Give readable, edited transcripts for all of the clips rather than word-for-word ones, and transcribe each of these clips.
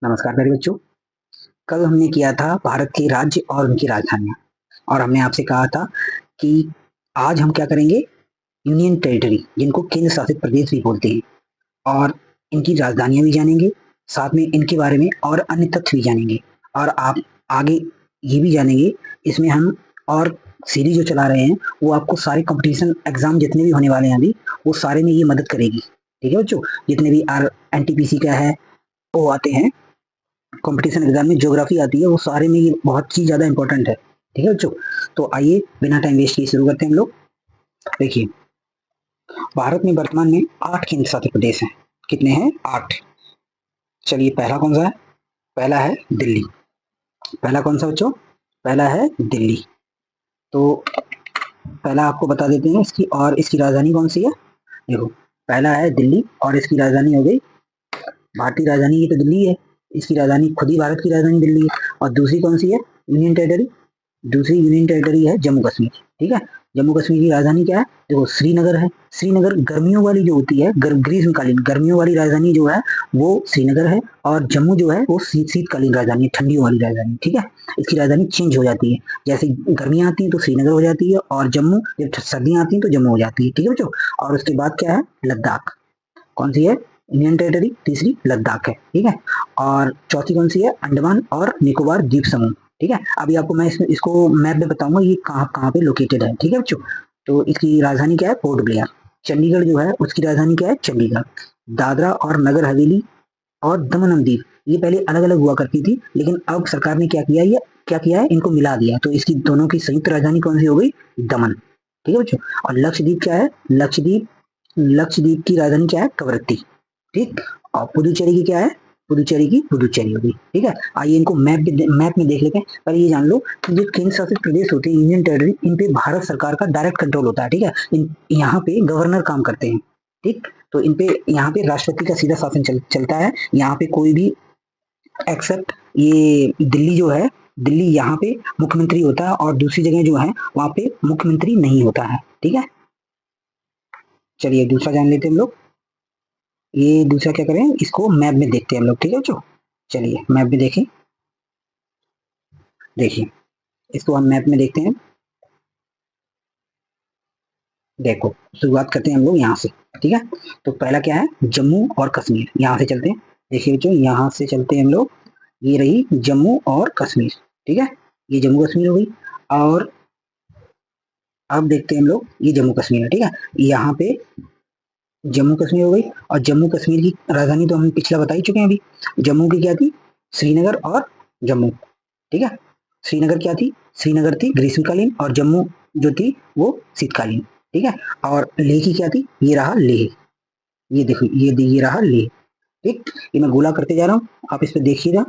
नमस्कार मेरे बच्चों। कल हमने किया था भारत के राज्य और उनकी राजधानियां, और हमने आपसे कहा था कि आज हम क्या करेंगे, यूनियन टेरिटरी जिनको केंद्र शासित प्रदेश भी बोलते हैं, और इनकी राजधानियां भी जानेंगे, साथ में इनके बारे में और अन्य तथ्य भी जानेंगे। और आप आगे ये भी जानेंगे, इसमें हम और सीरीज जो चला रहे हैं वो आपको सारे कंपटीशन एग्जाम जितने भी होने वाले हैं अभी, वो सारे में ये मदद करेगी। ठीक है बच्चों, जितने भी आर एनटीपीसी का है वो आते हैं, कंपटीशन एग्जाम में ज्योग्राफी आती है, वो सारे में ये बहुत ही ज्यादा इंपॉर्टेंट है। ठीक है बच्चों, तो आइए बिना टाइम वेस्ट किए शुरू करते हैं हम लोग। देखिए, भारत में वर्तमान में 8 केंद्र शासित प्रदेश हैं। कितने हैं? 8। चलिए, पहला कौन सा है? पहला है दिल्ली। पहला कौन सा बच्चों? पहला है दिल्ली। तो पहला आपको बता देते हैं इसकी, और इसकी राजधानी कौन सी है। देखो, पहला है दिल्ली और इसकी राजधानी हो गई, भारतीय राजधानी ये तो दिल्ली है, इसकी राजधानी खुद ही भारत की राजधानी दिल्ली है। और दूसरी कौन सी है? Union territory. दूसरी यूनियन टेरिटरी है जम्मू कश्मीर। ठीक है, जम्मू कश्मीर की राजधानी क्या है? देखो, श्रीनगर है। श्रीनगर गर्मियों वाली जो होती है, ग्रीष्मकालीन गर्मियों वाली राजधानी जो है वो श्रीनगर है, और जम्मू जो है वो शीतकालीन राजधानी, ठंडियों वाली राजधानी। ठीक है, इसकी राजधानी चेंज हो जाती है, जैसे गर्मियां आती हैं तो श्रीनगर हो जाती है, और जम्मू जब सर्दियां आती हैं तो जम्मू हो जाती है। ठीक है बच्चों, और उसके बाद क्या है? लद्दाख। कौन सी है? Union territory. तीसरी लद्दाख है। ठीक है, और चौथी कौन सी है? अंडमान और निकोबार द्वीप समूह। ठीक है, अभी आपको मैं इसको मैप में बताऊंगा ये कहाँ कहाँ पे लोकेटेड है। ठीक है बच्चों, तो इसकी राजधानी क्या है? Port Blair. चंडीगढ़ जो है उसकी राजधानी क्या है? चंडीगढ़। दादरा और नगर हवेली और दमन एंड दीव, ये पहले अलग अलग हुआ करती थी, लेकिन अब सरकार ने क्या किया है, इनको मिला दिया, तो इसकी दोनों की संयुक्त राजधानी कौन सी हो गई? दमन। ठीक है बच्चों, और लक्षद्वीप क्या है? लक्षद्वीप की राजधानी क्या है? कवरत्ती। ठीक, और पुदुचेरी की क्या है? पुदुचेरी की पुदुचेरी होगी। ठीक है, आइए इनको मैप में देख लेते हैं। पर ये जान लो कि जो केंद्र शासित प्रदेश होते हैं, यूनियन टेरिटरी, इन पे भारत सरकार का डायरेक्ट कंट्रोल होता है। ठीक है, यहाँ पे गवर्नर काम करते हैं। ठीक, तो इन पे यहाँ पे राष्ट्रपति का सीधा शासन चलता है। यहाँ पे कोई भी, एक्सेप्ट ये दिल्ली जो है, दिल्ली यहाँ पे मुख्यमंत्री होता है, और दूसरी जगह जो है वहां पे मुख्यमंत्री नहीं होता है। ठीक है, चलिए दूसरा जान लेते हैं हम लोग। ये दूसरा क्या करें, इसको मैप में देखते हैं हम लोग। ठीक है बच्चों, चलिए मैप में देखें। देखिए, इसको हम मैप में देखते हैं। देखो, शुरुआत करते हैं हम लोग यहाँ से। ठीक है, तो पहला क्या है? जम्मू और कश्मीर। यहाँ से चलते हैं। देखिए बच्चों, यहाँ से चलते हैं हम लोग। ये रही जम्मू और कश्मीर। ठीक है, ये जम्मू कश्मीर हो गई। और अब देखते हैं हम लोग, ये जम्मू कश्मीर है। ठीक है, यहाँ पे जम्मू कश्मीर हो गई, और जम्मू कश्मीर की राजधानी तो हम पिछला बता ही चुके हैं अभी। जम्मू की क्या थी? श्रीनगर और जम्मू। ठीक है, श्रीनगर क्या थी? श्रीनगर थी ग्रीष्मकालीन, और जम्मू जो थी वो शीतकालीन। ठीक है, और लेह की क्या थी? ये रहा लेह। ये देखो, ये रहा लेह। ठीक, ये मैं गोला करते जा रहा हूँ, आप इस पे देखिएगा।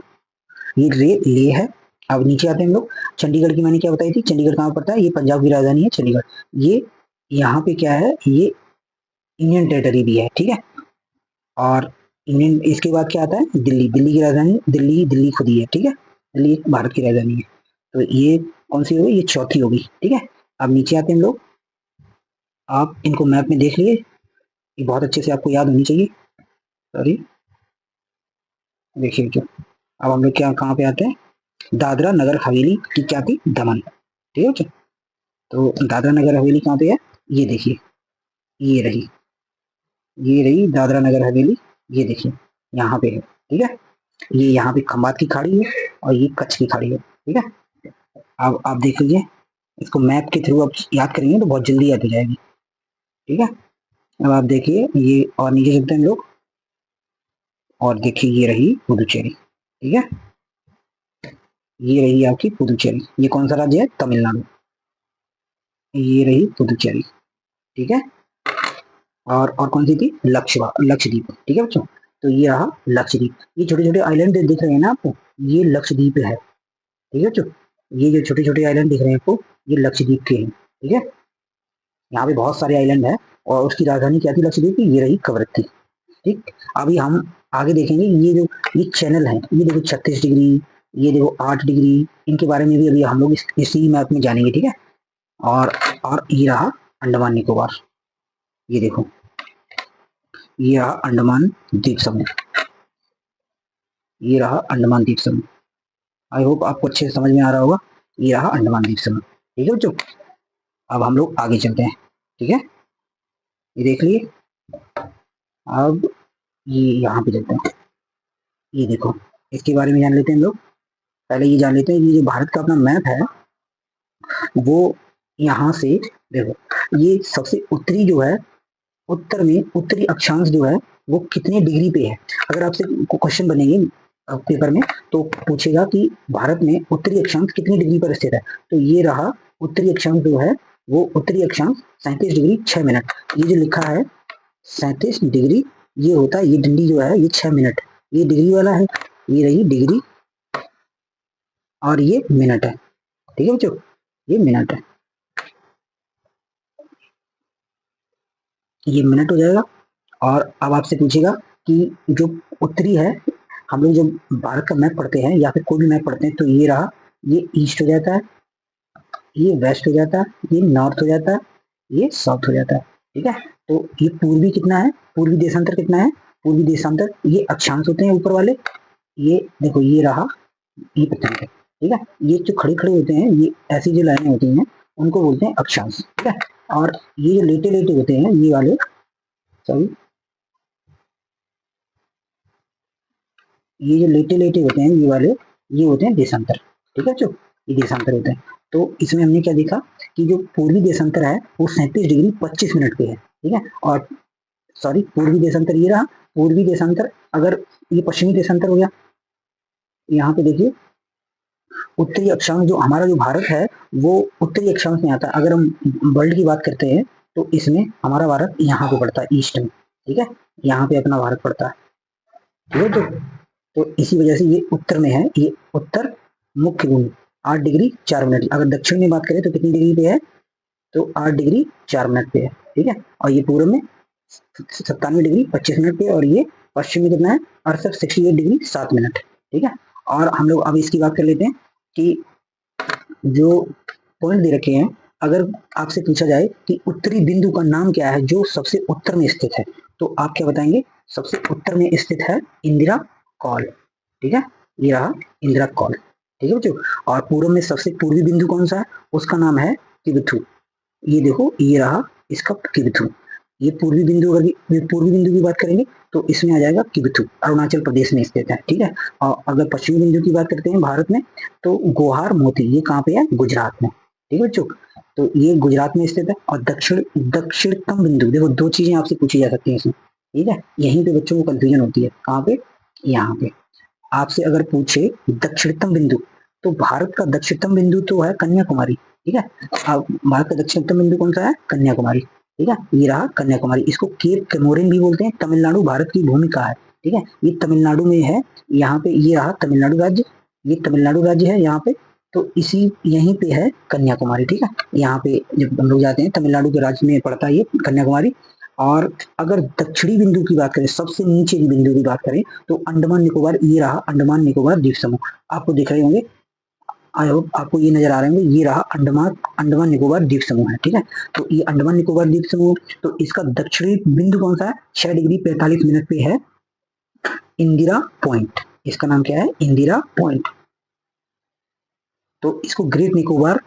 ये लेह है। अब नीचे आते हैं हम लोग। चंडीगढ़ की मैंने क्या बताई थी? चंडीगढ़ कहाँ पड़ता है? ये पंजाब की राजधानी है चंडीगढ़। ये यहाँ पे क्या है? ये यूनियन टेरिटरी भी है। ठीक है, और यूनियन, इसके बाद क्या आता है? दिल्ली। दिल्ली की राजधानी, दिल्ली खुद ही है। ठीक है, दिल्ली भारत की राजधानी है। तो ये कौन सी हो गई? ये चौथी होगी। ठीक है, अब नीचे आते हैं हम लोग। आप इनको मैप में देख लिए, ये बहुत अच्छे से आपको याद होनी चाहिए। सॉरी, देखिए, अब हम लोग क्या कहाँ पे आते हैं? दादरा नगर हवेली की क्या थी? दमन। ठीक है बच्चों, तो दादरा नगर हवेली कहाँ पे है? ये देखिए, ये रही, ये रही दादरा नगर हवेली। ये देखिए, यहाँ पे है। ठीक है, ये यहाँ पे खंबात की खाड़ी है, और ये कच्छ की खाड़ी है। ठीक है, अब आप देख लीजिए, इसको मैप के थ्रू आप याद करेंगे तो बहुत जल्दी याद हो जाएगी। ठीक है, अब आप देखिए ये, और नीचे चलते हैं हम लोग, और देखिए ये रही पुदुचेरी। ठीक है, ये रही आपकी पुदुचेरी। ये कौन सा राज्य है? तमिलनाडु। ये रही पुदुचेरी। ठीक है, और कौन सी थी? लक्षद्वीप। ठीक है बच्चों, तो ये रहा लक्षद्वीप। ये छोटे छोटे आइलैंड दिख रहे हैं ना आपको, ये लक्षद्वीप है। ठीक है बच्चों, ये जो छोटे छोटे आइलैंड दिख रहे हैं आपको, ये लक्षद्वीप के हैं। ठीक है, यहाँ पे बहुत सारे आइलैंड है, और उसकी राजधानी क्या थी लक्षद्वीप की? ये रही कवरत्ती। ठीक, अभी हम आगे देखेंगे, ये चैनल है, ये देखो 36 डिग्री, ये देखो 8 डिग्री, इनके बारे में भी अभी हम लोग इसी मैप में जानेंगे। ठीक है, और और ये रहा अंडमान निकोबार। ये देखो, ये रहा अंडमान द्वीप समूह। ये रहा अंडमान द्वीप समूह। आई होप आपको अच्छे से समझ में आ रहा होगा। ये रहा अंडमान द्वीप समूह। ठीक है बच्चों, अब हम लोग आगे चलते हैं। ठीक है, ये देख लिए। अब ये यहाँ पे चलते हैं। ये देखो, इसके बारे में जान लेते हैं हम लोग। पहले ये जान लेते हैं, ये जो भारत का अपना मैप है वो यहाँ से देखो, ये सबसे उत्तरी जो है, उत्तर में उत्तरी अक्षांश जो है वो कितने डिग्री पे है। अगर आपसे क्वेश्चन बनेंगे पेपर में तो पूछेगा कि भारत में उत्तरी अक्षांश कितनी डिग्री पर स्थित है, तो ये रहा उत्तरी अक्षांश जो है वो उत्तरी अक्षांश 37 डिग्री 6 मिनट। ये जो लिखा है 37 डिग्री, ये होता है, ये डंडी जो है ये 6 मिनट, ये डिग्री वाला है, ये रही डिग्री और ये मिनट है। ठीक है बच्चों, ये मिनट है, ये मिनट हो जाएगा। और अब आपसे पूछेगा कि जो उत्तरी है, हम लोग जब भारत का मैप पढ़ते हैं या फिर कोई भी मैप पढ़ते हैं तो ये रहा, ये ईस्ट हो जाता है, ये वेस्ट हो जाता है, ये नॉर्थ हो जाता है, ये साउथ हो जाता है। ठीक है, तो ये पूर्वी कितना है, पूर्वी देशांतर कितना है, पूर्वी देशांतर ये अक्षांश होते हैं ऊपर वाले। ये देखो, ये रहा, ये पृथ्वी है। ठीक है, ये जो खड़े खड़े होते हैं, ये ऐसी जो लाइनें होती हैं उनको बोलते हैं अक्षांश। ठीक है, और ये जो लेटे लेटे होते हैं ये वाले, सॉरी, ये जो लेटे लेटे होते हैं ये वाले, ये होते हैं देशांतर। ठीक है, जो ये देशांतर होते हैं। तो इसमें हमने क्या देखा कि जो पूर्वी देशांतर है वो 37 डिग्री 25 मिनट पे है। ठीक है, और सॉरी, पूर्वी देशांतर ये रहा, पूर्वी देशांतर, अगर ये पश्चिमी देशांतर हो गया। यहाँ पे देखिए, उत्तरी अक्षांश जो हमारा जो भारत है वो उत्तरी अक्षांश में आता है। अगर हम वर्ल्ड की बात करते हैं तो इसमें हमारा भारत यहाँ पे पड़ता है, ईस्ट में। ठीक है, यहाँ पे अपना भारत पड़ता है। ठीक है, तो इसी वजह से ये उत्तर में है, ये उत्तर मुख्य भूमि 8 डिग्री 4 मिनट। अगर दक्षिण में बात करें तो कितनी डिग्री पे है, तो 8 डिग्री 4 मिनट पे है। ठीक है, और ये पूर्व में 97 डिग्री 25 मिनट पे, और ये पश्चिम में कितना है, 68 डिग्री 7 मिनट। ठीक है, और हम लोग अब इसकी बात कर लेते हैं कि जो पॉइंट दे रखे हैं, अगर आपसे पूछा जाए कि उत्तरी बिंदु का नाम क्या है जो सबसे उत्तर में स्थित है, तो आप क्या बताएंगे, सबसे उत्तर में स्थित है इंदिरा कॉल। ठीक है, ये रहा इंदिरा कॉल। ठीक है बच्चों, और पूर्व में सबसे पूर्वी बिंदु कौन सा है, उसका नाम है किबिथु। ये देखो, ये रहा इसका किबिथु। ये पूर्वी बिंदु, अगर पूर्वी बिंदु की बात करेंगे तो इसमें आ जाएगा किबिथु, अरुणाचल प्रदेश में स्थित है। ठीक है, और अगर पश्चिमी बिंदु की बात करते हैं भारत में तो गोहार मोती, ये कहाँ पे है, गुजरात में। ठीक है बच्चों, तो ये गुजरात में स्थित है। और दक्षिणतम बिंदु, देखो दो चीजें आपसे पूछी जा सकती है इसमें। ठीक है, यहीं पे बच्चों को कंफ्यूजन होती है, कहाँ पे, यहाँ पे। आपसे अगर पूछे दक्षिणतम बिंदु, तो भारत का दक्षिणतम बिंदु तो है कन्याकुमारी। ठीक है, अब भारत का दक्षिणतम बिंदु कौन सा है, कन्याकुमारी। ठीक है, ये रहा कन्याकुमारी। इसको केप कैमोरिन भी बोलते हैं, तमिलनाडु भारत की भूमिका है। ठीक है, ये तमिलनाडु में है, यहाँ पे ये रहा तमिलनाडु राज्य, ये तमिलनाडु राज्य है यहाँ पे। तो इसी यहीं पे है कन्याकुमारी। ठीक है, यहाँ पे जब हम लोग जाते हैं तमिलनाडु के राज्य में पड़ता है ये कन्याकुमारी। और अगर दक्षिणी बिंदु की बात करें, सबसे नीचे की बिंदु की बात करें, तो अंडमान निकोबार, ये रहा अंडमान निकोबार द्वीप समूह। आपको दिख रहे होंगे, आई होप आपको ये नजर आ रहे होंगे, ये रहा अंडमान निकोबार द्वीप समूह है। ठीक है, तो ये अंडमान निकोबार द्वीप समूह, तो इसका दक्षिणी बिंदु कौन सा है, 6 डिग्री 45 मिनट पे है इंदिरा पॉइंट। इसका नाम क्या है, इंदिरा पॉइंट। तो इसको ग्रेट निकोबार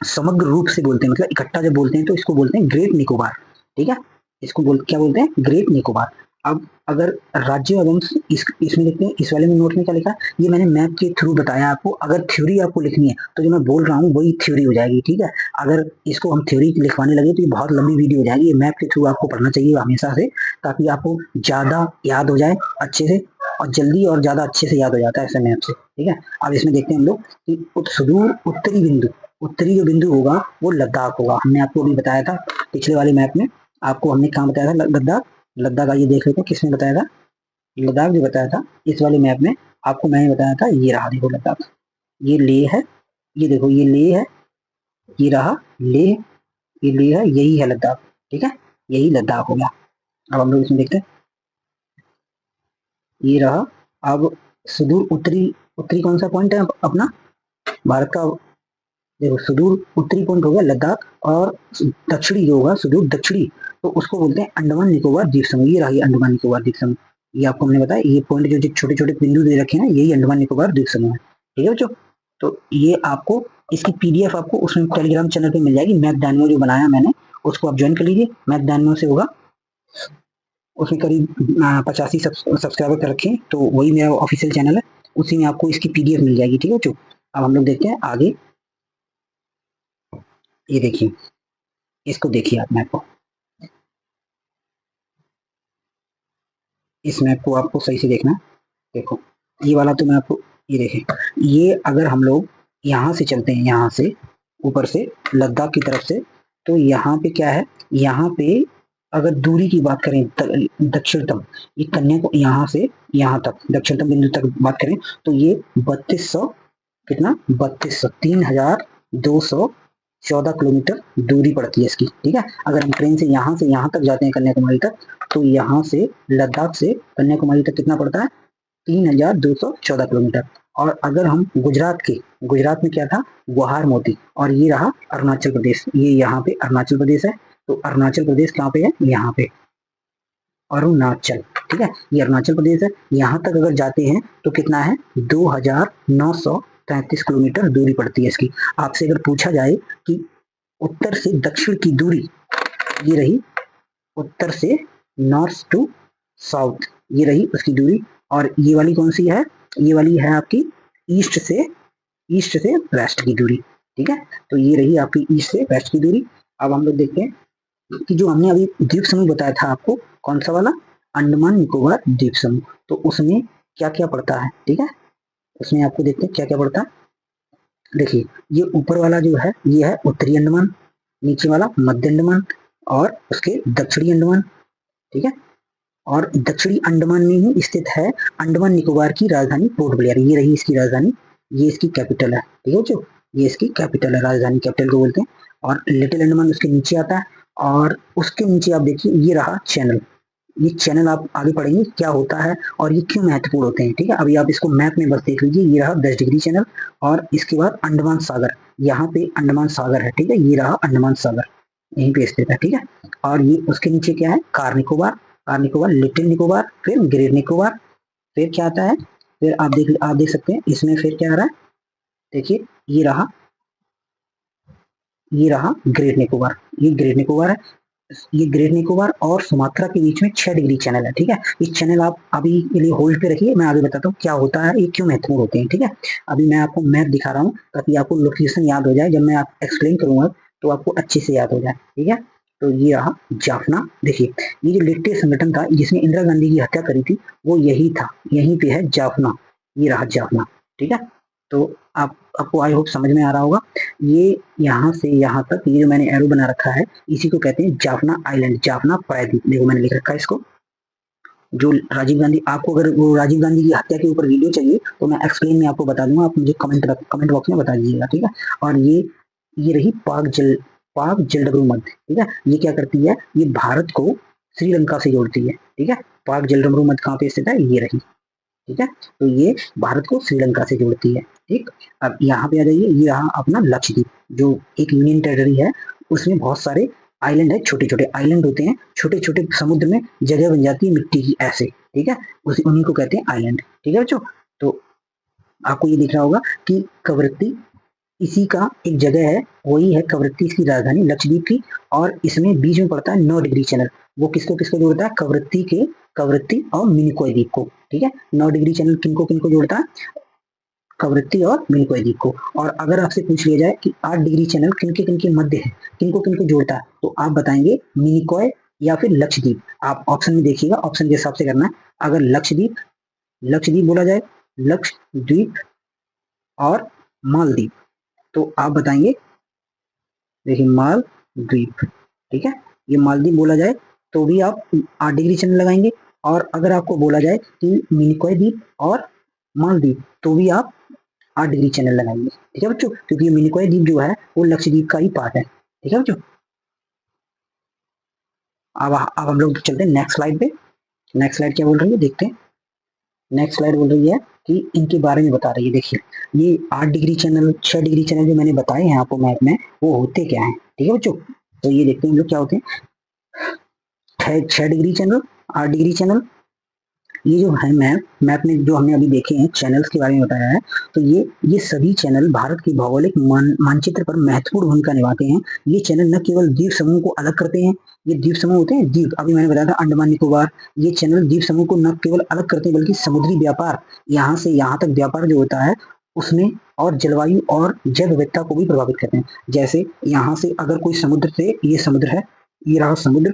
समग्र रूप से बोलते हैं, मतलब इकट्ठा जब बोलते हैं तो इसको बोलते हैं ग्रेट निकोबार। ठीक है, इसको क्या बोलते हैं, ग्रेट निकोबार। अब अगर राज्य एवं इसमें देखते हैं, इस वाले में नोट में क्या लिखा है, ये मैंने मैप के थ्रू बताया आपको। अगर थ्योरी आपको लिखनी है तो जो मैं बोल रहा हूँ वही थ्योरी हो जाएगी। ठीक है, अगर इसको हम थ्योरी लिखवाने लगे तो ये बहुत लंबी वीडियो हो जाएगी। ये मैप के थ्रू आपको पढ़ना चाहिए हमेशा से, ताकि आपको ज्यादा याद हो जाए अच्छे से, और जल्दी और ज्यादा अच्छे से याद हो जाता है ऐसे मैप से। ठीक है, अब इसमें देखते हैं हम लोग कि सुदूर उत्तरी बिंदु, उत्तरी जो बिंदु होगा वो लद्दाख होगा। हमने आपको अभी बताया था पिछले वाले मैप में, आपको हमने कहाँ बताया था, लद्दाख। लद्दाख आइए देख लेते हैं किसने बताया था, लद्दाख जो बताया था इस वाले मैप में आपको मैंने बताया था। ये रहा देखो लद्दाख, ये लेह है, ये देखो ये लेह है, ये रहा लेह, ये लेह है, यही है लद्दाख। ठीक है, यही लद्दाख हो गया। अब हम लोग इसमें देखते हैं, ये रहा। अब सुदूर उत्तरी, उत्तरी कौन सा पॉइंट है अपना भारत का, देखो सुदूर उत्तरी पॉइंट हो गया लद्दाख, और दक्षिणी जो होगा सुदूर दक्षिणी, तो उसको बोलते हैं अंडमान निकोबार द्वीप समूह। ये रही अंडमान निकोबार द्वीप समूह। ये आपको हमने बताया, ये पॉइंट जो छोटे छोटे बिंदु दे रखे हैं यही अंडमान निकोबार द्वीप समूह है। ठीक है बच्चों, तो ये आपको इसकी पीडीएफ आपको उसमें टेलीग्राम चैनल पे मिल जाएगी। मैप डायनो जो बनाया मैंने उसको आप ज्वाइन कर लीजिए। मैप डायनो से होगा, उसमें करीब 85 सब्सक्राइबर कर रखे हैं, तो वही मेरा ऑफिशियल चैनल है, उसी में आपको इसकी पीडीएफ मिल जाएगी। ठीक है बच्चों, अब हम लोग देखते हैं आगे। ये देखिए, इसको देखिए आप मैप को, इस मैप को आपको सही से देखना है। देखो ये वाला तो मैं आपको, ये देखें, ये अगर हम लोग यहाँ से चलते हैं, यहाँ से ऊपर से लद्दाख की तरफ से, तो यहाँ पे क्या है, यहाँ पे अगर दूरी की बात करें दक्षिणतम, ये कन्या यहाँ से यहाँ तक दक्षिणतम बिंदु तक बात करें तो ये 3200 कितना 3200 3214 किलोमीटर दूरी पड़ती है इसकी। ठीक है, अगर हम ट्रेन से यहाँ तक जाते हैं कन्याकुमारी तक, तो यहाँ से लद्दाख से कन्याकुमारी तक कितना पड़ता है 3214 किलोमीटर। और अगर हम गुजरात में क्या था गुहार मोती, और ये रहा अरुणाचल प्रदेश, ये यहाँ पे अरुणाचल प्रदेश है, तो अरुणाचल प्रदेश कहाँ पे है, यहाँ पे अरुणाचल। ठीक है, ये अरुणाचल प्रदेश है, यहाँ तक अगर जाते हैं तो कितना है 2933 किलोमीटर दूरी पड़ती है इसकी। आपसे अगर पूछा जाए कि उत्तर से दक्षिण की दूरी, ये रही उत्तर से नॉर्थ टू साउथ, ये रही उसकी दूरी, और ये वाली कौन सी है, ये वाली है आपकी ईस्ट से वेस्ट की दूरी। ठीक है, तो ये रही आपकी ईस्ट से वेस्ट की दूरी। अब हम लोग देखते हैं कि जो हमने अभी द्वीप समूह बताया था आपको, कौन सा वाला, अंडमान निकोबार द्वीप समूह, तो उसमें क्या क्या पड़ता है। ठीक है, उसमें आपको देखते हैं क्या क्या पड़ता है। देखिए, ये ऊपर वाला जो है ये है उत्तरी अंडमान, नीचे वाला मध्य अंडमान, और उसके दक्षिणी अंडमान। ठीक है, और दक्षिणी अंडमान में ही स्थित है अंडमान निकोबार की राजधानी पोर्ट ब्लेयर, ये रही इसकी राजधानी, ये इसकी कैपिटल है। ठीक है बच्चों, ये इसकी कैपिटल है, राजधानी कैपिटल को बोलते हैं। और लिटिल अंडमान उसके नीचे आता है, और उसके नीचे आप देखिए ये रहा चैनल, ये चैनल आप आगे पढ़ेंगे क्या होता है और ये क्यों महत्वपूर्ण होते हैं। ठीक है, अभी आप इसको मैप में बस देख लीजिए, ये रहा 10 डिग्री चैनल, और इसके बाद अंडमान सागर, यहाँ पे अंडमान सागर है। ठीक है, ये रहा अंडमान सागर, यहीं पे स्थित है। ठीक है, और ये उसके नीचे क्या है कार निकोबार, लिटिल निकोबार, फिर ग्रेट निकोबार, फिर क्या आता है, फिर आप देख सकते हैं इसमें फिर क्या आ रहा है, देखिए ये रहा ग्रेट निकोबार, ये ग्रेट निकोबार है, ये ग्रेट निकोबार और सुमात्रा के बीच में 6 डिग्री चैनल है। ठीक है, इस चैनल आप अभी के लिए होल्ड पे रखिए, मैं आगे बताता हूँ क्या होता है, ये क्यों महत्वपूर्ण होते हैं। ठीक है, अभी मैं आपको मैप दिखा रहा हूँ ताकि आपको लोकेशन याद हो जाए, जब मैं आप एक्सप्लेन करूंगा तो आपको अच्छे से याद हो जाए। ठीक है, तो ये रहा जाफना। देखिए, ये जो लेटेस्ट संगठन था जिसने इंदिरा गांधी की हत्या करी थी वो यही था, यहीं पे है जाफना, ये रहा जाफना। ठीक है, तो आपको आई होप समझ में आ रहा होगा। ये यहाँ से यहाँ तक ये जो मैंने एरो बना रखा है इसी को कहते हैं जाफना आइलैंड, जाफना प्रायद्वीप। देखो मैंने लिख रखा है इसको, जो राजीव गांधी, आपको अगर वो राजीव गांधी की हत्या के ऊपर वीडियो चाहिए तो मैं एक्सप्लेन में आपको बता दूंगा, आप मुझे कमेंट बॉक्स में बता दीजिएगा। ठीक है, और ये रही पाक जलडबरू मध्य। ठीक है, ये क्या करती है, ये भारत को श्रीलंका से जोड़ती है। ठीक है, पाक जलडबरू मध्य कहाँ पे स्थित है, ये रही। ठीक है, तो ये भारत को श्रीलंका से जोड़ती है। ठीक, अब यहाँ पे आ जाइए, ये रहा अपना लक्षद्वीप, जो एक यूनियन टेरिटरी है, उसमें बहुत सारे आइलैंड है, छोटे छोटे आइलैंड होते हैं, छोटे छोटे समुद्र में जगह बन जाती है मिट्टी की ऐसे। ठीक है, उन्हीं को कहते हैं आइलैंड। ठीक है बच्चों, तो आपको ये दिख रहा होगा कि कवरत्ती इसी का एक जगह है, वही है कवरत्ती इसकी राजधानी लक्षद्वीप की, और इसमें बीच में पड़ता है 9 डिग्री चैनल, वो किसको किसको जोड़ता है, कवरत्ती और मिनिकॉय द्वीप को। ठीक है, 9 डिग्री चैनल किनको किनको जोड़ता है, कवरत्ती और मिनिकॉय द्वीप को। और अगर आपसे पूछ लिया जाए कि 8 डिग्री चैनल किनके किनके मध्य है, किनको किनको जोड़ता है, तो आप बताएंगे मिनिकॉय या फिर लक्षद्वीप। आप ऑप्शन में देखिएगा, ऑप्शन के हिसाब से करना है। अगर लक्षद्वीप बोला जाए, लक्षद्वीप और मालदीव, तो आप बताएंगे, देखिए मालदीव। ठीक है, ये मालदीव बोला जाए तो भी आप 8 डिग्री चैनल लगाएंगे, और अगर आपको बोला जाए कि मिनिकॉय द्वीप और मालदीव तो भी आप 8 डिग्री चैनल लगाएंगे। ठीक है बच्चों, क्योंकि मिनिकॉय द्वीप जो है वो लक्षद्वीप का ही पार्ट है। ठीक है बच्चों, अब हम लोग चलते हैं नेक्स्ट स्लाइड पे। नेक्स्ट स्लाइड क्या बोल रही है देखते हैं। नेक्स्ट स्लाइड बोल रही है कि इनके बारे में बता रही है। देखिए, ये 8 डिग्री चैनल 6 डिग्री चैनल जो मैंने बताए हैं आपको मैप में, वो होते क्या है। ठीक है बच्चों, तो ये देखते हैं हम लोग क्या होते हैं। 6 डिग्री चैनल, 8 डिग्री चैनल, ये जो है मैप में जो हमने अभी देखे हैं चैनल्स के बारे में बताया है, तो ये सभी चैनल भारत के भौगोलिक मानचित्र पर महत्वपूर्ण भूमिका निभाते हैं। ये चैनल न केवल द्वीप समूह को अलग करते हैं, ये द्वीप समूह होते हैं द्वीप, अभी मैंने बताया था अंडमान निकोबार, ये चैनल द्वीप समूह को न केवल अलग करते हैं बल्कि समुद्री व्यापार, यहाँ से यहाँ तक व्यापार जो होता है उसमें, और जलवायु और जैव विविधता को भी प्रभावित करते हैं। जैसे यहाँ से अगर कोई समुद्र से, ये समुद्र है, ये रहा समुद्र,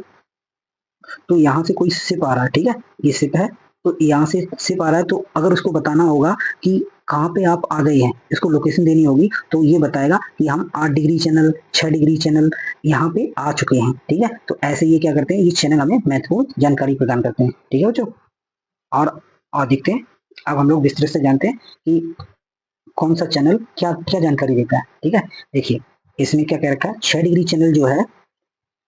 तो यहाँ से कोई शिप आ रहा है, ठीक है, ये शिप है, तो यहाँ से शिप आ रहा है, तो अगर उसको बताना होगा कि कहाँ पे आप आ गए हैं, इसको लोकेशन देनी होगी, तो ये बताएगा कि हम 8 डिग्री चैनल, 6 डिग्री चैनल यहाँ पे आ चुके हैं, ठीक है। तो ऐसे ये क्या करते हैं, ये चैनल हमें महत्वपूर्ण जानकारी प्रदान करते हैं, ठीक है बच्चों। और देखते हैं, अब हम लोग विस्तृत से जानते हैं कि कौन सा चैनल क्या क्या जानकारी देता है, ठीक है। देखिए इसमें क्या कह रखा है, 6 डिग्री चैनल जो है,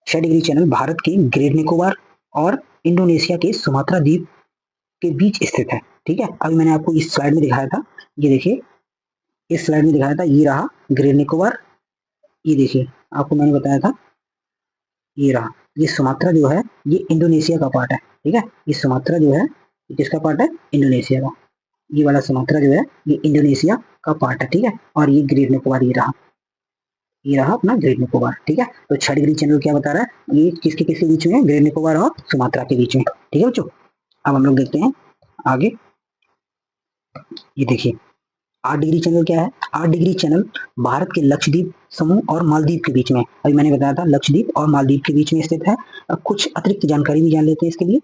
6 डिग्री चैनल भारत के ग्रेट निकोबार और इंडोनेशिया के सुमात्रा द्वीप के बीच स्थित है, ठीक है। अभी मैंने आपको इस स्लाइड में दिखाया था, ये देखिए इस स्लाइड में दिखाया था, ये रहा ग्रेट निकोबार, ये देखिए आपको मैंने बताया था, ये रहा, ये सुमात्रा जो है ये इंडोनेशिया का पार्ट है, ठीक है। ये सुमात्रा जो है किसका पार्ट है, इंडोनेशिया का, ये वाला सुमात्रा जो है ये इंडोनेशिया का पार्ट है, ठीक है। और ये ग्रेट निकोबार, ये रहा अपना ग्रेट निकोबार, ठीक है। तो 6 डिग्री चैनल क्या बता रहा है, ये किसके किसके बीच में है, ग्रेट निकोबार और सुमात्रा के बीच में, ठीक है बच्चों। अब हम लोग देखते हैं आगे, ये देखिए 8 डिग्री चैनल क्या है, 8 डिग्री चैनल भारत के लक्षद्वीप समूह और मालदीव के बीच में, अभी मैंने बताया था लक्षद्वीप और मालदीव के बीच में स्थित है। अब कुछ अतिरिक्त जानकारी भी जान लेते हैं इसके लिए।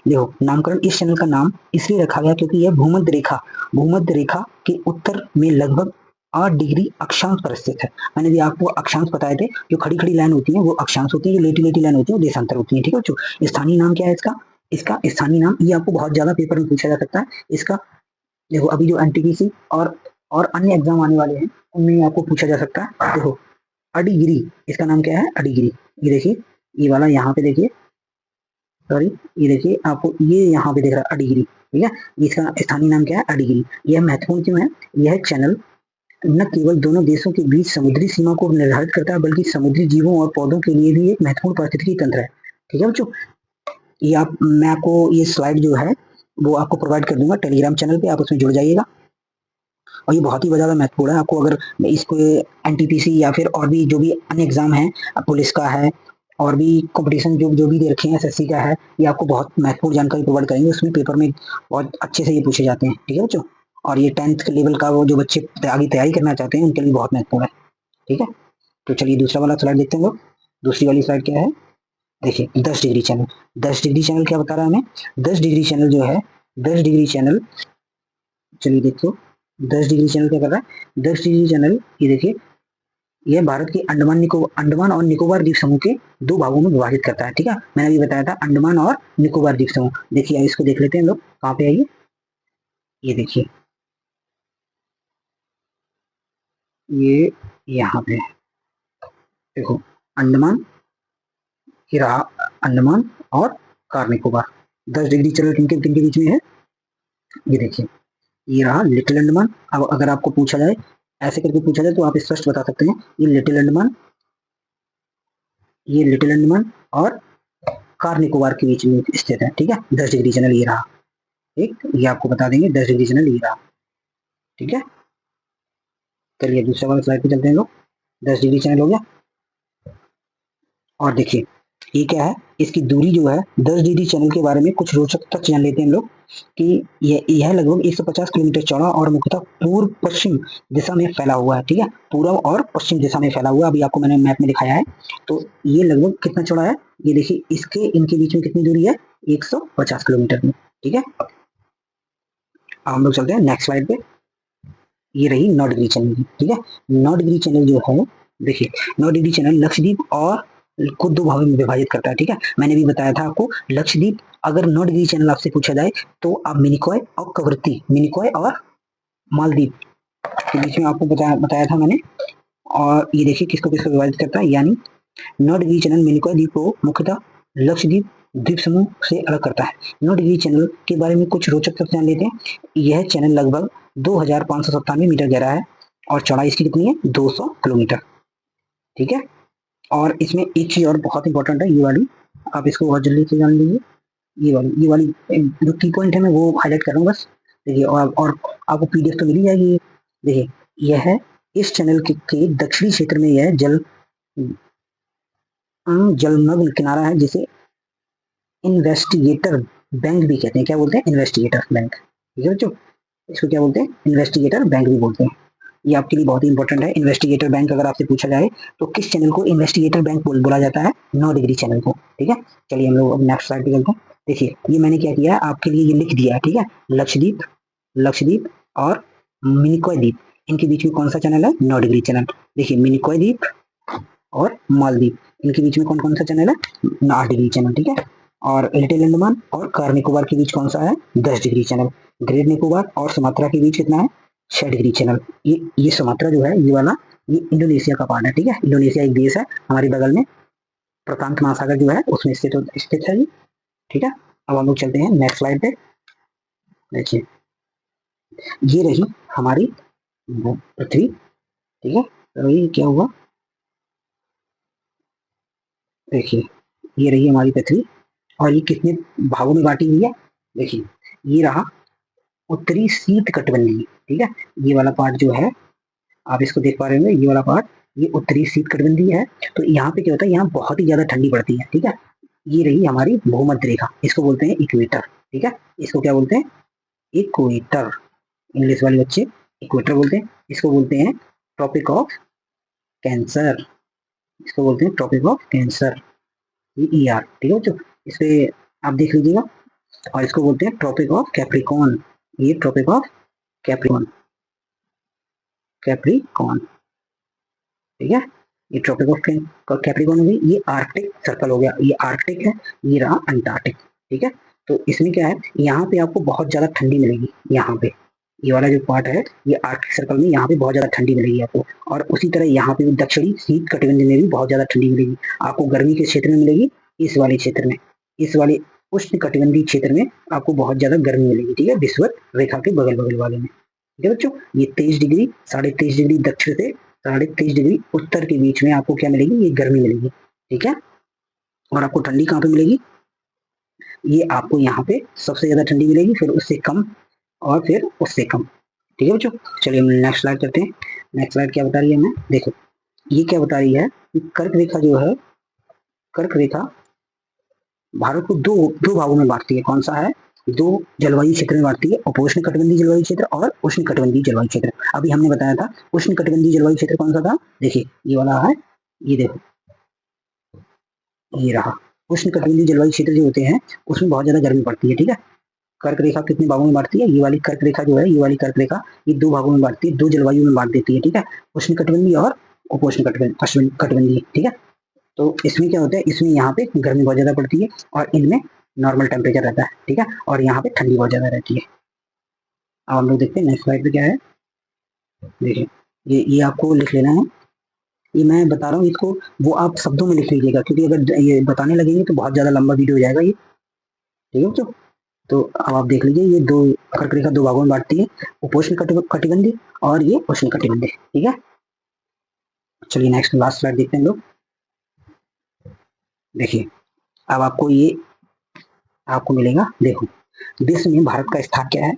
देखो नामकरण इस चैनल का नाम इसलिए रखा गया क्योंकि यह भूमध्य रेखा के उत्तर में लगभग 8 डिग्री अक्षांश पर स्थित है। मैंने भी आपको अक्षांश बताए थे, जो खड़ी खड़ी लाइन होती है वो अक्षांश होती है, जो लेटी लेटी लाइन होती है वो देशांतर होती है, ठीक है बच्चों। स्थानीय नाम क्या है इसका, इसका स्थानीय नाम, ये आपको बहुत ज्यादा पेपर में पूछा जा सकता है इसका। देखो अभी जो एनटीपीसी और अन्य एग्जाम आने वाले हैं उनमें आपको पूछा जा सकता है। देखो अडिगिरी, इसका नाम क्या है, अडिगिरी, ये देखिए ये वाला यहाँ पे देखिए, सॉरी ये देखिए आपको ये यहाँ पे दिख रहा है अडिगिरी, ठीक है। इसका स्थानीय नाम क्या है, अडिगिरी। यह महत्वपूर्ण क्यों है, यह चैनल न केवल दोनों देशों के बीच समुद्री सीमा को निर्धारित करता है बल्कि समुद्री जीवों और पौधों के लिए भी एक महत्वपूर्ण पारिस्थितिकी तंत्र है, ठीक है बच्चों। ये मैं आपको ये स्लाइड जो है वो आपको प्रोवाइड कर दूंगा टेलीग्राम चैनल पे, आप उसमें जुड़ जाइएगा। और ये बहुत ही ज्यादा महत्वपूर्ण है, आपको अगर इसको एनटीपीसी या फिर और भी जो भी अन्य एग्जाम है, पुलिस का है और भी कंपटीशन जो भी दे रखे हैं, एसएससी का है, ये आपको बहुत महत्वपूर्ण जानकारी प्रोवाइड करेंगे, उसमें पेपर में बहुत अच्छे से ये पूछे जाते हैं, ठीक है बच्चों। और ये 10th लेवल का वो जो बच्चे आगे तैयारी करना चाहते हैं उनके लिए बहुत महत्वपूर्ण है, ठीक है। तो चलिए दूसरा वाला स्लाइड देखते हैं लोग। दूसरी वाली स्लाइड क्या है, देखिए 10 डिग्री चैनल। 10 डिग्री चैनल क्या बता रहा है हमें, 10 डिग्री चैनल जो है, 10 डिग्री चैनल, चलिए देखो 10 डिग्री चैनल क्या कर रहा है, 10 डिग्री चैनल ये देखिए, यह भारत के अंडमान और निकोबार द्वीप समूह के 2 भागों में विभाजित करता है, ठीक है। मैंने अभी बताया था अंडमान और निकोबार द्वीप समूह। देखिए इसको देख लेते हैं लोग, कहाँ पे आइए, ये देखिए ये यहाँ पे देखो अंडमान, ये रहा अंडमान और कार निकोबार। 10 डिग्री चैनल किनके किनके बीच में है, ये देखिए ये रहा लिटिल अंडमान। अब अगर आपको पूछा जाए, ऐसे करके पूछा जाए तो आप स्पष्ट बता सकते हैं, ये लिटिल अंडमान, ये लिटिल अंडमान और कार निकोबार के बीच में स्थित है, ठीक है। 10 डिग्री चैनल ये रहा, एक ये आपको बता देंगे 10 डिग्री चैनल ये रहा, ठीक है। चलिए दूसरे वाले स्लाइड पे चलते हैं लोग। 10 डिग्री चैनल हो गया, और देखिए ये क्या है, इसकी दूरी जो है 10 डिग्री चैनल के बारे में कुछ रोचक तथ्य जान लेते हैं हम लोग कि यह लगभग 150 किलोमीटर चौड़ा और मुख्यतः पूर्व पश्चिम दिशा में फैला हुआ है, ठीक है। पूर्व और पश्चिम दिशा में फैला हुआ है, अभी आपको मैंने मैप में दिखाया है। तो ये लगभग कितना चौड़ा है, ये देखिए इसके इनके बीच में कितनी दूरी है, 150 किलोमीटर में, ठीक है। अब हम लोग चलते हैं नेक्स्ट स्लाइड पे। ये रही 9 डिग्री चैनल, ठीक है। 9 डिग्री चैनल जो है, देखिए 9 डिग्री चैनल लक्षद्वीप और को 2 भागों में विभाजित करता है, ठीक है। मैंने भी बताया था आपको, लक्षद्वीप अगर 9 डिग्री चैनल आपसे पूछा जाए तो आप मिनिकॉय और कवरत्ती, मिनिकॉय और मालदीव के बीच में आपको बताया था मैंने। और ये देखिए किसको किसको विभाजित करता है, यानी 9 डिग्री चैनल मिनिकॉय द्वीप को मुख्यतः लक्षद्वीप द्वीप समूह से अलग करता है। 9 डिग्री चैनल के बारे में कुछ रोचक तथ्य जान लेते हैं। यह चैनल लगभग 2597 मीटर गहरा है और चौड़ाई इसकी कितनी है, 200 किलोमीटर, ठीक है। और इसमें एक चीज और बहुत इंपॉर्टेंट है, ये वाली आप इसको बहुत जल्दी से जान लीजिए। ये वाली जो की पॉइंट है मैं वो हाईलाइट कर रहा हूँ बस। देखिए और आपको पीडीएफ तो मिल ही जाएगी। देखिए यह है इस चैनल के दक्षिणी क्षेत्र में यह जलमग्न किनारा है जिसे इन्वेस्टिगेटर बैंक भी कहते हैं। क्या बोलते हैं? Investigator bank. ठीक है बच्चों, इसको क्या बोलते हैं? इन्वेस्टिगेटर बैंक भी बोलते हैं। ये आपके लिए बहुत ही इंपॉर्टेंट है। इन्वेस्टिगेटर बैंक अगर आपसे पूछा जाए तो किस चैनल को इन्वेस्टिगेटर बैंक बोला जाता है? 9 डिग्री चैनल को। ठीक है, चलिए हम लोग अब नेक्स्ट स्लाइड पे चलते हैं। देखिए ये मैंने क्या किया है आपके लिए, ये लिख दिया है। ठीक है, लक्षद्वीप, लक्षद्वीप और मिनिकॉय द्वीप, इनके बीच में कौन सा चैनल है? 9 डिग्री चैनल। देखिए मिनिकॉय द्वीप और मालदीव, इनके बीच में कौन कौन सा चैनल है? 8 डिग्री चैनल। ठीक है, और लिटिल अंडमान और कार निकोबार के बीच कौन सा है? 10 डिग्री चैनल। ग्रेट निकोबार और सुमात्रा के बीच कितना है? 6 डिग्री चैनल। ये सुमात्रा जो है ये वाला, ये इंडोनेशिया का पार्ट है। ठीक है, इंडोनेशिया एक देश है हमारे बगल में, प्रशांत महासागर जो है उसमें स्थित है ये। ठीक है, अब हम लोग चलते हैं नेक्स्ट स्लाइड पे। देखिए ये रही हमारी पृथ्वी। ठीक है, तो ये क्या हुआ? देखिए ये रही हमारी पृथ्वी और ये कितने भागों में बांटी हुई है? देखिए ये रहा उत्तरी शीत कटिबंधीय। ठीक है, ये वाला पार्ट जो है आप इसको देख पा रहे होंगे, ये वाला पार्ट ये उत्तरी शीत कटिबंधीय है। तो यहाँ पे क्या होता है, यहाँ बहुत ही ज्यादा ठंडी पड़ती है। ठीक है, ये रही हमारी भूमध्य रेखा, इसको बोलते हैं इक्वेटर। ठीक है, इसको क्या बोलते हैं? इक्वेटर। इंग्लिश वाले बच्चे इक्वेटर बोलते हैं। इसको बोलते हैं ट्रॉपिक ऑफ कैंसर, इसको बोलते हैं tropic of cancer, E R. ठीक है बच्चों, इस पे आप देख लीजिएगा। और इसको बोलते हैं ट्रॉपिक ऑफ कैप्रिकॉन, ये ट्रॉपिक ऑफ कैप्रिकॉन, कैप्रिकॉन। ठीक है, ये ट्रॉपिक ऑफ कैप्रिकॉन हो गई। ये आर्कटिक सर्कल हो गया, ये आर्कटिक है, ये रहा अंटार्कटिक। ठीक है, तो इसमें क्या है, यहाँ पे आपको बहुत ज्यादा ठंडी मिलेगी। यहाँ पे ये वाला जो पार्ट है ये आर्कटिक सर्कल में, यहाँ पे बहुत ज्यादा ठंडी मिलेगी आपको। और उसी तरह यहाँ पे दक्षिणी शीत कटिबंध में भी बहुत ज्यादा ठंडी मिलेगी। आपको गर्मी के क्षेत्र में मिलेगी इस वाले क्षेत्र में, इस वाले उष्ण कटिबंधीय क्षेत्र में आपको बहुत ज्यादा गर्मी मिलेगी। ठीक है, विषुवत रेखा के बगल बगल वाले में। ठीक है बच्चों, ये 23 डिग्री 23.5 डिग्री दक्षिण से 23.5 डिग्री उत्तर के बीच में आपको क्या मिलेगी? ये गर्मी मिलेगी। ठीक है, और आपको ठंडी कहाँ पे मिलेगी? ये आपको यहाँ पे सबसे ज्यादा ठंडी मिलेगी, फिर उससे कम और फिर उससे कम। ठीक है बच्चों, चलिए हम नेक्स्ट स्लाइड करते हैं। नेक्स्ट स्लाइड क्या बता रही है हमें? देखो ये क्या बता रही है कि कर्क रेखा जो है, कर्क रेखा भारत को दो दो भागों में बांटती है। कौन सा है? दो जलवायु क्षेत्र में बांटती है, उपोष्ण कटिबंधीय जलवायु क्षेत्र और उष्ण कटिबंधीय जलवायु क्षेत्र। अभी हमने बताया था उष्ण कटिबंधीय जलवायु क्षेत्र कौन सा था? देखिए ये वाला है, ये देखो ये रहा। उष्ण कटिबंधीय जलवायु क्षेत्र जो होते हैं उसमें बहुत ज्यादा गर्मी पड़ती है। ठीक है, कर्क रेखा कितने भागों में बांटती है? ये वाली कर्क रेखा जो है, ये वाली कर्क रेखा ये दो भागों में बांटती है, दो जलवायु में बांट देती है। ठीक है, उष्ण कटिबंधीय और उपोष्ण कटिबंधीय। ठीक है, तो इसमें क्या होता है, इसमें यहाँ पे गर्मी बहुत ज्यादा पड़ती है और इनमें नॉर्मल टेम्परेचर रहता है। ठीक है, और यहाँ पे ठंडी बहुत ज्यादा रहती है। अब हम लोग देखते हैं नेक्स्ट स्लाइड पे क्या है। देखिए ये आपको लिख लेना है, ये मैं बता रहा हूँ इसको वो आप शब्दों में लिख लीजिएगा, क्योंकि अगर ये बताने लगेंगे तो बहुत ज्यादा लंबा वीडियो हो जाएगा ये। ठीक है बच्चों, तो अब आप देख लीजिए, ये दो कर्क रेखा दो भागों में बांटती है, उपोष्ण कटिबंधीय और ये उष्ण कटिबंधीय। ठीक है, चलिए नेक्स्ट लास्ट स्लाइड देखते हैं हम लोग। देखिए अब आपको ये आपको मिलेगा। देखो विश्व में भारत का स्थान क्या है?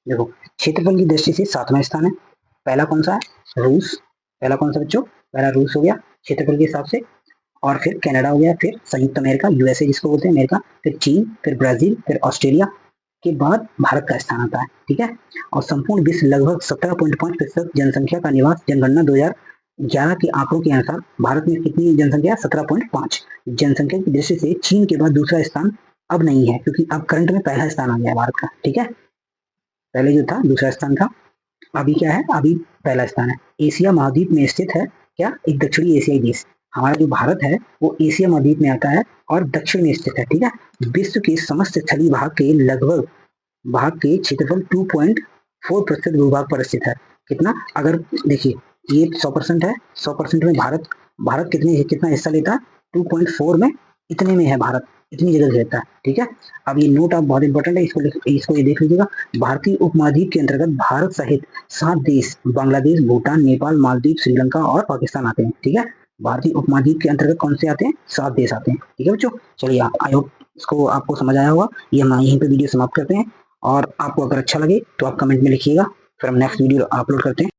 देखो क्षेत्रफल की दृष्टि से 7वां स्थान है। पहला कौन सा है? रूस। पहला कौन सा बच्चों? पहला रूस हो गया क्षेत्रफल के हिसाब से, और फिर कनाडा हो गया, फिर संयुक्त अमेरिका यूएसए जिसको बोलते हैं अमेरिका, फिर चीन, फिर ब्राजील, फिर ऑस्ट्रेलिया के बाद भारत का स्थान आता है। ठीक है, और संपूर्ण विश्व लगभग 17.5% जनसंख्या का निवास जनगणना 2011 के आंकड़ों के अनुसार भारत में कितनी जनसंख्या? 17.5। जनसंख्या की दृष्टि से चीन के बाद दूसरा स्थान अब नहीं है, क्योंकि अब करंट में पहला स्थान आ गया है भारत का। ठीक है, पहले जो था दूसरा स्थान था, अभी क्या है? अभी पहला स्थान है। एशिया महाद्वीप में स्थित है क्या? एक दक्षिणी एशियाई देश। हमारा जो भारत है वो एशिया महाद्वीप में आता है और दक्षिण में स्थित है। ठीक है, विश्व के समस्त स्थलीय भाग के लगभग भाग के क्षेत्रफल 2.4% भूभाग पर स्थित है। कितना? अगर देखिए ये 100% है, 100% में भारत कितना हिस्सा लेता है? 2.4 में, इतने में है भारत, इतनी जगह लेता है। ठीक है, अब ये नोट आप बहुत इंपॉर्टेंट है, इसको ये देख लीजिएगा। भारतीय उपमहाद्वीप के अंतर्गत भारत सहित 7 देश बांग्लादेश, भूटान, नेपाल, मालदीव, श्रीलंका और पाकिस्तान आते हैं। ठीक है, भारतीय उपमहाद्वीप के अंतर्गत कौन से आते हैं? 7 देश आते हैं। ठीक है बच्चों, चलिए आई होप इसको आपको समझ आया होगा। ये हम यहीं पे वीडियो समाप्त करते हैं, और आपको अगर अच्छा लगे तो आप कमेंट में लिखिएगा, फिर हम नेक्स्ट वीडियो अपलोड करते हैं।